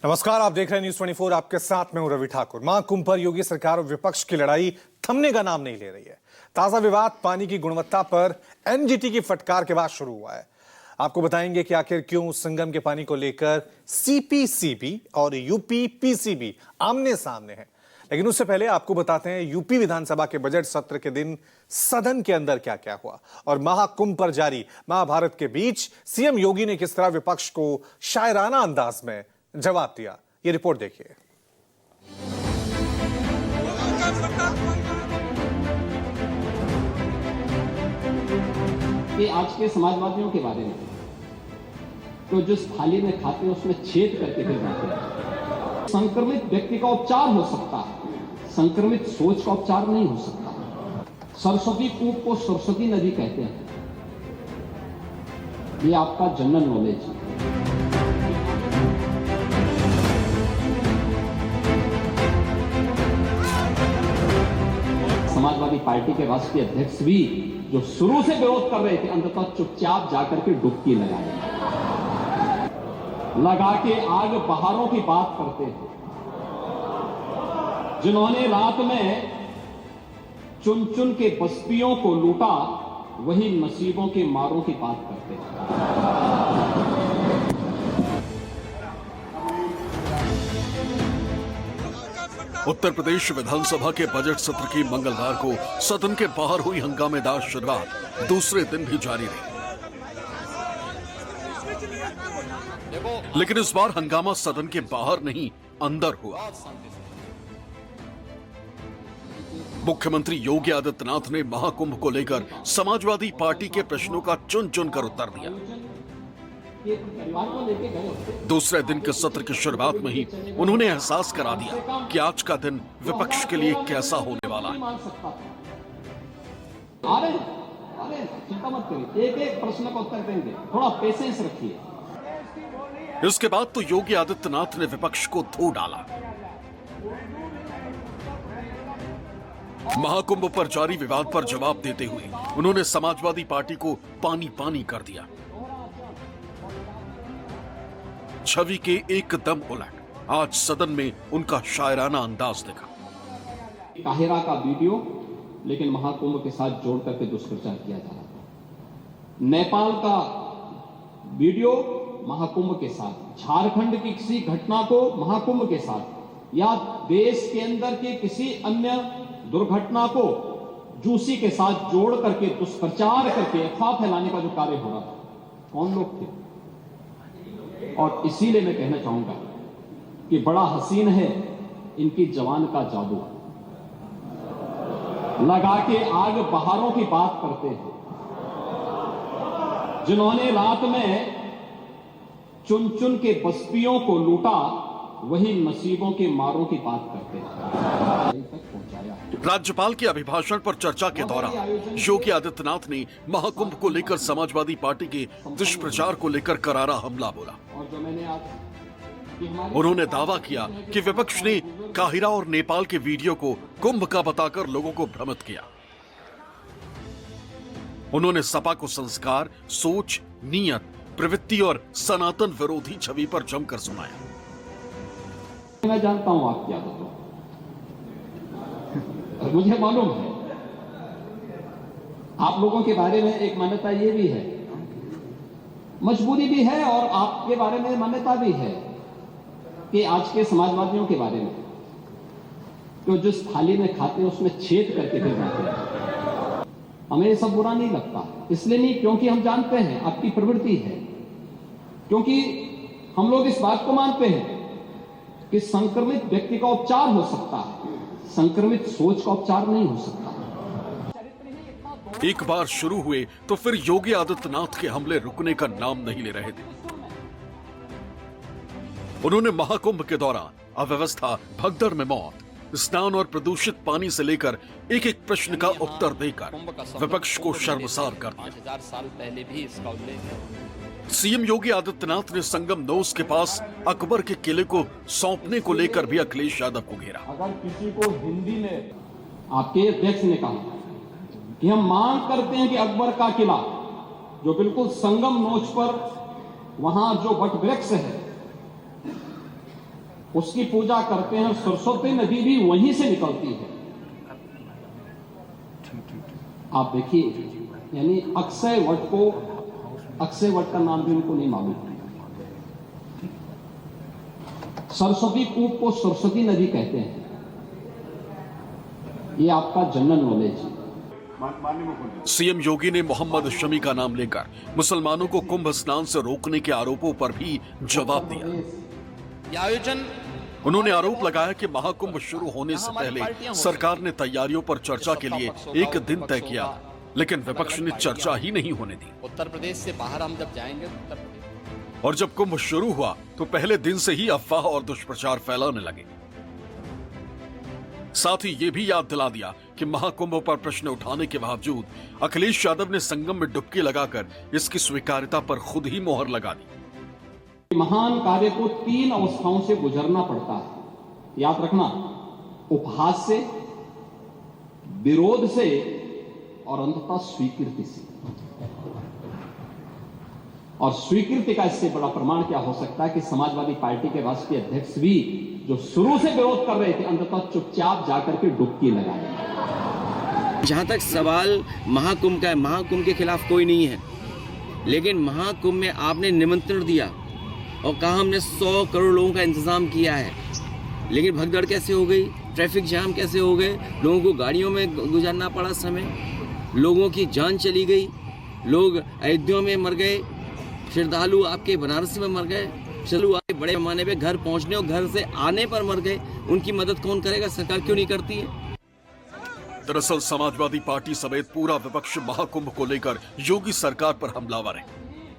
नमस्कार, आप देख रहे हैं न्यूज़ 24। आपके साथ मैं हूं रवि ठाकुर। महाकुंभ पर योगी सरकार और विपक्ष की लड़ाई थमने का नाम नहीं ले रही है। ताजा विवाद पानी की गुणवत्ता पर एनजीटी की फटकार के बाद शुरू हुआ है। आपको बताएंगे कि आखिर क्यों संगम के पानी को लेकर सीपीसीबी और यूपीपीसीबी आमने सामने हैं। लेकिन उससे पहले आपको बताते हैं यूपी विधानसभा के बजट सत्र के दिन सदन के अंदर क्या क्या हुआ और महाकुंभ पर जारी महाभारत के बीच सीएम योगी ने किस तरह विपक्ष को शायराना अंदाज में जवाब दिया। ये रिपोर्ट देखिए। ये आज के समाजवादियों के बारे में तो जिस थाली में खाते हैं उसमें छेद करके फिर जाते हैं। संक्रमित व्यक्ति का उपचार हो सकता है, संक्रमित सोच का उपचार नहीं हो सकता। सरस्वती कूप को सरस्वती नदी कहते हैं। ये आपका जनरल नॉलेज है। समाजवादी पार्टी के राष्ट्रीय अध्यक्ष भी जो शुरू से विरोध कर रहे थे, अंततः चुपचाप जाकर के डुबकी लगा के आग बहारों की बात करते हैं। जिन्होंने रात में चुन चुन के बस्तियों को लूटा, वही नसीबों के मारों की बात करते हैं। उत्तर प्रदेश विधानसभा के बजट सत्र की मंगलवार को सदन के बाहर हुई हंगामेदार शुरुआत दूसरे दिन भी जारी रही। लेकिन इस बार हंगामा सदन के बाहर नहीं, अंदर हुआ। मुख्यमंत्री योगी आदित्यनाथ ने महाकुंभ को लेकर समाजवादी पार्टी के प्रश्नों का चुन चुन कर उत्तर दिया। दूसरे दिन के सत्र की शुरुआत में ही उन्होंने एहसास करा दिया कि आज का दिन विपक्ष के लिए कैसा होने वाला है। चिंता मत करिए, एक एक प्रश्न का उत्तर देंगे, थोड़ा पेशेंस रखिए। इसके बाद तो योगी आदित्यनाथ ने विपक्ष को धो डाला। महाकुंभ पर जारी विवाद पर जवाब देते हुए उन्होंने समाजवादी पार्टी को पानी पानी कर दिया। छवि के एकदम उलट आज सदन में उनका शायराना अंदाज दिखा। काहिरा का वीडियो लेकिन महाकुंभ के साथ जोड़ करके दुष्प्रचार किया जा रहा था। नेपाल का वीडियो महाकुंभ के साथ, झारखंड की किसी घटना को महाकुंभ के साथ, या देश के अंदर के किसी अन्य दुर्घटना को जूसी के साथ जोड़ करके दुष्प्रचार करके अफवाह फैलाने का जो कार्य हो रहा था, कौन लोग थे? और इसीलिए मैं कहना चाहूंगा कि बड़ा हसीन है इनकी जवान का जादू। लगा के आग बहारों की बात करते हैं। जिन्होंने रात में चुन चुन के बस्तियों को लूटा, वही नसीबों के मारों की बात करते हैं। राज्यपाल के अभिभाषण पर चर्चा के दौरान योगी आदित्यनाथ ने महाकुंभ को लेकर समाजवादी पार्टी के दुष्प्रचार को लेकर करारा हमला बोला। उन्होंने दावा किया कि विपक्ष ने काहिरा और नेपाल के वीडियो को कुंभ का बताकर लोगों को भ्रमित किया। उन्होंने सपा को संस्कार, सोच, नीयत, प्रवृत्ति और सनातन विरोधी छवि पर जमकर सुनाया। मैं जानता हूं आपकी आदतों, मुझे मालूम है आप लोगों के बारे में एक मान्यता ये भी है, मजबूरी भी है, और आपके बारे में मान्यता भी है कि आज के समाजवादियों के बारे में तो जिस थाली में खाते हैं उसमें छेद करके फिर जाते हैं। हमें ये सब बुरा नहीं लगता, इसलिए नहीं क्योंकि हम जानते हैं आपकी प्रवृत्ति है, क्योंकि हम लोग इस बात को मानते हैं कि संक्रमित व्यक्ति का उपचार हो सकता है, संक्रमित सोच का उपचार नहीं हो सकता। एक बार शुरू हुए तो फिर योगी आदित्यनाथ के हमले रुकने का नाम नहीं ले रहे थे। उन्होंने महाकुंभ के दौरान अव्यवस्था, भगदड़ में मौत, स्नान और प्रदूषित पानी से लेकर एक एक प्रश्न का उत्तर देकर विपक्ष को शर्मसार कर दिया। 5000 साल पहले भी इसका उल्लेख है। सीएम योगी आदित्यनाथ ने संगम नोस के पास अकबर के किले को सौंपने को लेकर भी अखिलेश यादव को घेरा। अगर किसी को हिंदी में आपके अध्यक्ष ने कहा कि हम मांग करते हैं कि अकबर का किला जो बिल्कुल संगम नोच पर वहां जो वट वृक्ष है उसकी पूजा करते हैं। सरस्वती नदी भी वहीं से निकलती है। आप देखिए, यानी अक्षय वट का नाम भी उनको नहीं मालूम। सरस्वती कूप को सरस्वती नदी कहते हैं। ये आपका जनरल नॉलेज है। सीएम योगी ने मोहम्मद शमी का नाम लेकर मुसलमानों को कुंभ स्नान से रोकने के आरोपों पर भी जवाब दिया। ये आयोजन, उन्होंने आरोप लगाया कि महाकुंभ शुरू होने से पहले सरकार ने तैयारियों पर चर्चा के लिए एक दिन तय किया, लेकिन विपक्ष ने चर्चा ही नहीं होने दी। उत्तर प्रदेश से बाहर हम जब जाएंगे उत्तर प्रदेश, और जब कुंभ शुरू हुआ तो पहले दिन से ही अफवाह और दुष्प्रचार फैलाने लगे। साथ ही ये भी याद दिला दिया कि महाकुंभ पर प्रश्न उठाने के बावजूद अखिलेश यादव ने संगम में डुबकी लगाकर इसकी स्वीकार्यता पर खुद ही मोहर लगा दी। महान कार्य को 3 अवस्थाओं से गुजरना पड़ता है, याद रखना। उपहास से, विरोध से और अंततः स्वीकृति से। और स्वीकृति का इससे बड़ा प्रमाण क्या हो सकता है कि समाजवादी पार्टी के राष्ट्रीय अध्यक्ष भी जो शुरू से विरोध कर रहे थे, अंततः चुपचाप जाकर के डुबकी लगाए। जहां तक सवाल महाकुंभ का है, महाकुंभ के खिलाफ कोई नहीं है, लेकिन महाकुंभ में आपने निमंत्रण दिया और कहा हमने 100 करोड़ लोगों का इंतजाम किया है, लेकिन भगदड़ कैसे हो गई, ट्रैफिक जाम कैसे हो गए, लोगों को गाड़ियों में गुजारना पड़ा समय, लोगों की जान चली गई, लोग अयोध्या में मर गए, श्रद्धालु आपके बनारस में मर गए, श्रद्धालु आपके बड़े पैमाने पे घर पहुंचने और घर से आने पर मर गए। उनकी मदद कौन करेगा? सरकार क्यों नहीं करती है? दरअसल समाजवादी पार्टी समेत पूरा विपक्ष महाकुंभ को लेकर योगी सरकार पर हमलावर है।